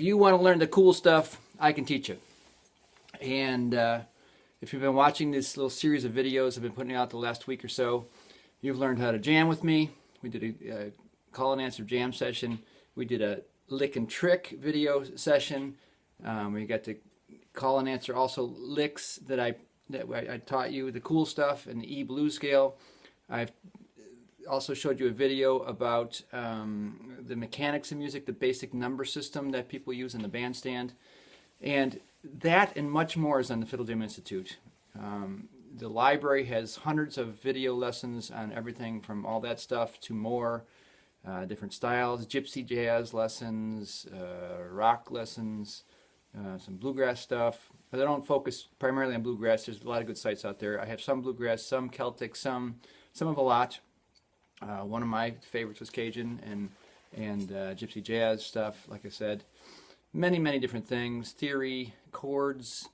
you want to learn the cool stuff, I can teach you. And if you've been watching this little series of videos I've been putting out the last week or so, you've learned how to jam with me. We did a call and answer jam session. We did a lick and trick video session. We got to call and answer also licks that I taught you, the cool stuff, and the E blues scale. I've also showed you a video about the mechanics of music, the basic number system that people use in the bandstand. And that and much more is on the Fiddle Jam Institute. The library has hundreds of video lessons on everything from all that stuff to more, different styles, gypsy jazz lessons, rock lessons, some bluegrass stuff. But I don't focus primarily on bluegrass. There's a lot of good sites out there. I have some bluegrass, some Celtic, some of a lot. One of my favorites was Cajun and gypsy jazz stuff, like I said. Many different things, theory, chords,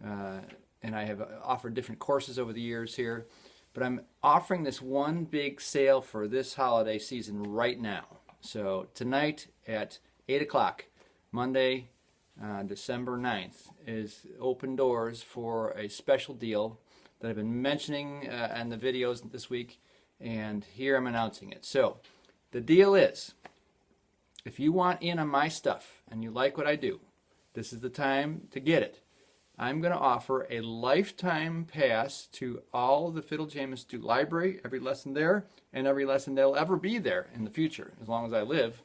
and I have offered different courses over the years here. But I'm offering this one big sale for this holiday season right now. So tonight at 8 o'clock, Monday, December 9th, is open doors for a special deal that I've been mentioning in the videos this week, and here I'm announcing it. So the deal is, if you want in on my stuff and you like what I do, this is the time to get it. I'm going to offer a lifetime pass to all the Fiddle Jam Institute library, every lesson there, and every lesson that'll ever be there in the future, as long as I live.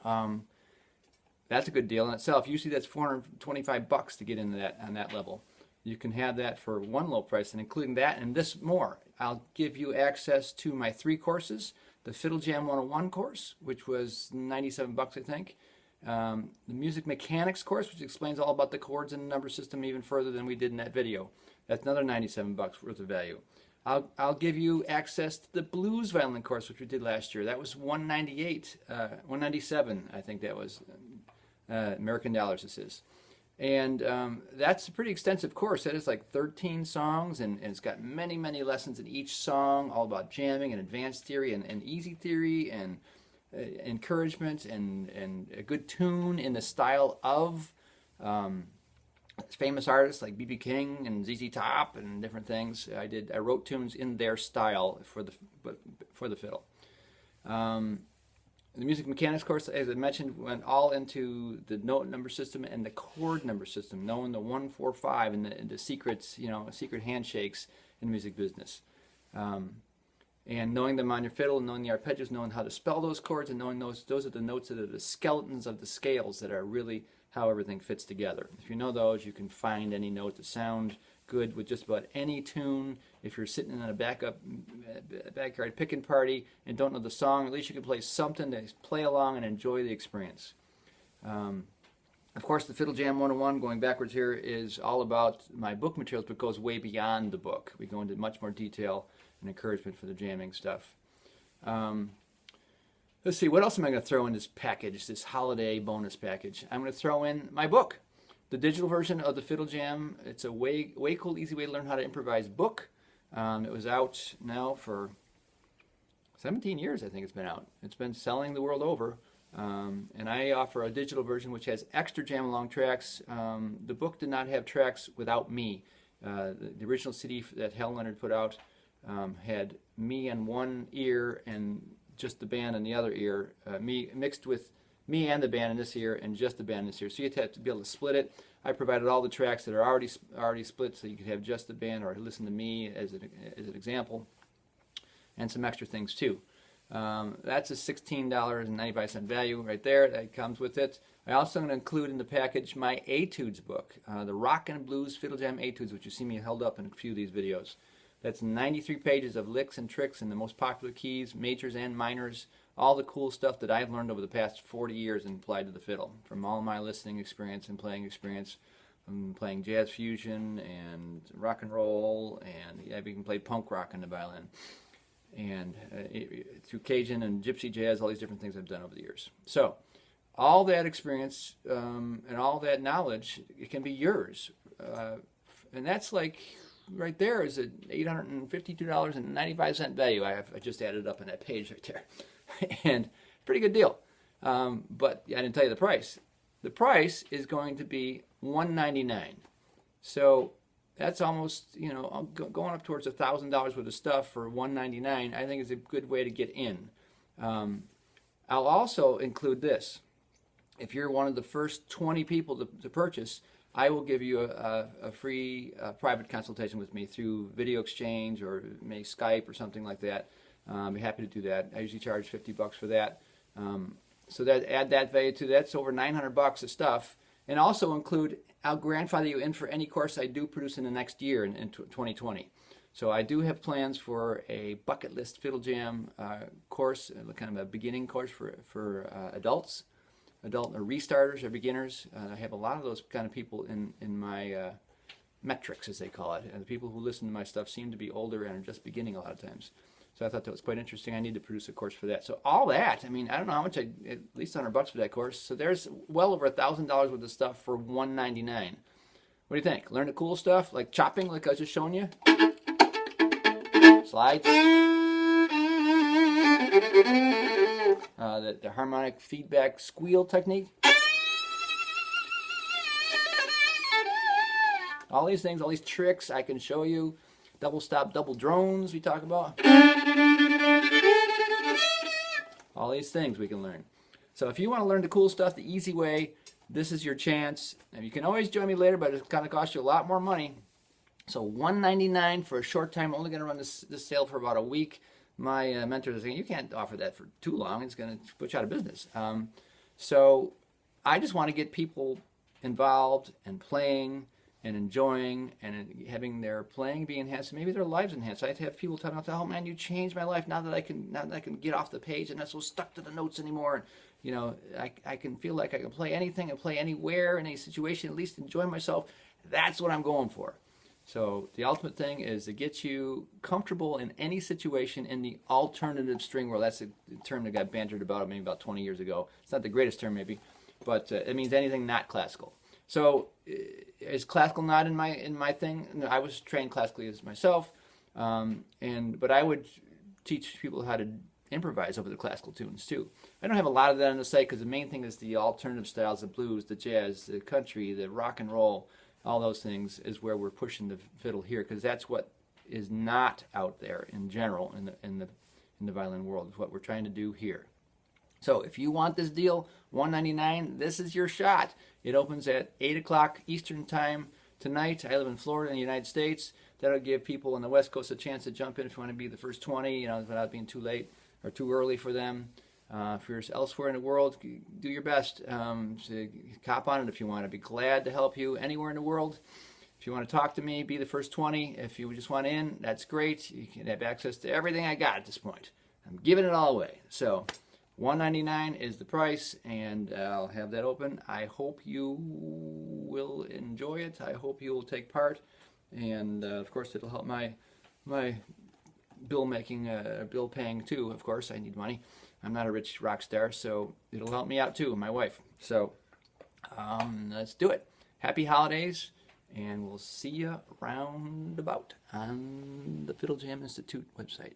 That's a good deal in itself. Usually that's $425 to get into that on that level. You can have that for one low price, and including that and this more. I'll give you access to my 3 courses. The Fiddle Jam 101 course, which was $97, I think. The Music Mechanics course, which explains all about the chords and the number system even further than we did in that video. That's another $97 worth of value. I'll give you access to the Blues Violin course, which we did last year. That was $197, I think that was American dollars. This is. And that's a pretty extensive course. That is like 13 songs, and it's got many lessons in each song, all about jamming and advanced theory and easy theory and encouragement and a good tune in the style of famous artists like B.B. King and ZZ Top and different things. I wrote tunes in their style for the fiddle. The Music Mechanics course, as I mentioned, went all into the note number system and the chord number system, knowing the 1, 4, 5 and the secrets, secret handshakes in the music business. And knowing them on your fiddle, knowing the arpeggios, knowing how to spell those chords, and knowing those are the notes that are the skeletons of the scales that are really how everything fits together. If you know those, you can find any note that sound good with just about any tune. If you're sitting in a backyard picking party and don't know the song, at least you can play something to play along and enjoy the experience. Of course, the Fiddle Jam 101, going backwards here, is all about my book materials, but goes way beyond the book. We go into much more detail and encouragement for the jamming stuff. Let's see, what else am I going to throw in this package, this holiday bonus package? I'm going to throw in my book, the digital version of the Fiddle Jam. It's a way cool, easy way to learn how to improvise book. It was out now for 17 years, I think it's been out. It's been selling the world over. And I offer a digital version which has extra jam-along tracks. The book did not have tracks without me. The original CD that Hal Leonard put out had me on one ear and just the band on the other ear. Me mixed with me and the band in this ear and just the band in this ear. So you have to be able to split it. I provided all the tracks that are already split, so you could have just the band or listen to me as an example, and some extra things too. That's a $16.95 value right there that comes with it. I also am going to include in the package my Etudes book, the Rock and Blues Fiddle Jam Etudes, which you see me held up in a few of these videos. That's 93 pages of licks and tricks in the most popular keys, majors and minors, all the cool stuff that I've learned over the past 40 years and applied to the fiddle, from all my listening experience and playing experience, from playing jazz fusion and rock and roll, and I've even played punk rock on the violin, and through Cajun and gypsy jazz, all these different things I've done over the years. So all that experience and all that knowledge, it can be yours. And that's like, right there is an $852.95 value. I just added up on that page right there. And pretty good deal. But I didn't tell you the price. the price is going to be $199. So that's almost, you know, going up towards $1,000 worth of stuff for $199. I think is a good way to get in. I'll also include this. If you're one of the first 20 people to purchase, I will give you a free private consultation with me through video exchange or maybe Skype or something like that. I'd be happy to do that. I usually charge $50 for that. So that add that value to that. It's over $900 of stuff. And also include, I'll grandfather you in for any course I do produce in the next year in 2020. So I do have plans for a bucket list Fiddle Jam course, kind of a beginning course for adults, adult or restarters or beginners. I have a lot of those kind of people in my metrics, as they call it. And the people who listen to my stuff seem to be older and are just beginning a lot of times. So I thought that was quite interesting. I need to produce a course for that. So all that, I mean, I don't know how much, at least $100 for that course. So there's well over $1,000 worth of stuff for $199. What do you think? Learn the cool stuff like chopping, like I was just showing you. Slides. The harmonic feedback squeal technique. All these things, all these tricks I can show you. Double stop, double drones we talk about. All these things we can learn. So if you want to learn the cool stuff the easy way, this is your chance. And you can always join me later, but it's going to cost you a lot more money. So $199 for a short time. I'm only going to run this sale for about a week. My mentor is saying, you can't offer that for too long. It's going to put you out of business. So I just want to get people involved and playing and enjoying and having their playing be enhanced, maybe their lives enhanced. I have people talking about, oh man, you changed my life now that I can get off the page and not so stuck to the notes anymore. And, you know, I can feel like I can play anything and play anywhere in any situation, at least enjoy myself. That's what I'm going for. So the ultimate thing is to get you comfortable in any situation in the alternative string world. That's a term that got bantered about maybe about 20 years ago. It's not the greatest term maybe, but it means anything not classical. So is classical not in my thing? No, I was trained classically as myself, but I would teach people how to improvise over the classical tunes too. I don't have a lot of that on the site because the main thing is the alternative styles, the blues, the jazz, the country, the rock and roll, all those things is where we're pushing the fiddle here because that's what is not out there in general in the violin world. Is what we're trying to do here. So if you want this deal, $199, this is your shot. It opens at 8 o'clock Eastern Time tonight. I live in Florida in the United States. That'll give people on the West Coast a chance to jump in if you want to be the first 20, you know, without being too late or too early for them. If you're elsewhere in the world, do your best to cop on it if you want. I'd be glad to help you anywhere in the world. If you want to talk to me, be the first 20. If you just want in, that's great. You can have access to everything I got at this point. I'm giving it all away. So $199 is the price, and I'll have that open. I hope you will enjoy it. I hope you will take part, and of course it'll help my bill paying too. Of course, I need money. I'm not a rich rock star, so it'll help me out too, my wife. So let's do it. Happy holidays, and we'll see you round about on the Fiddle Jam Institute website.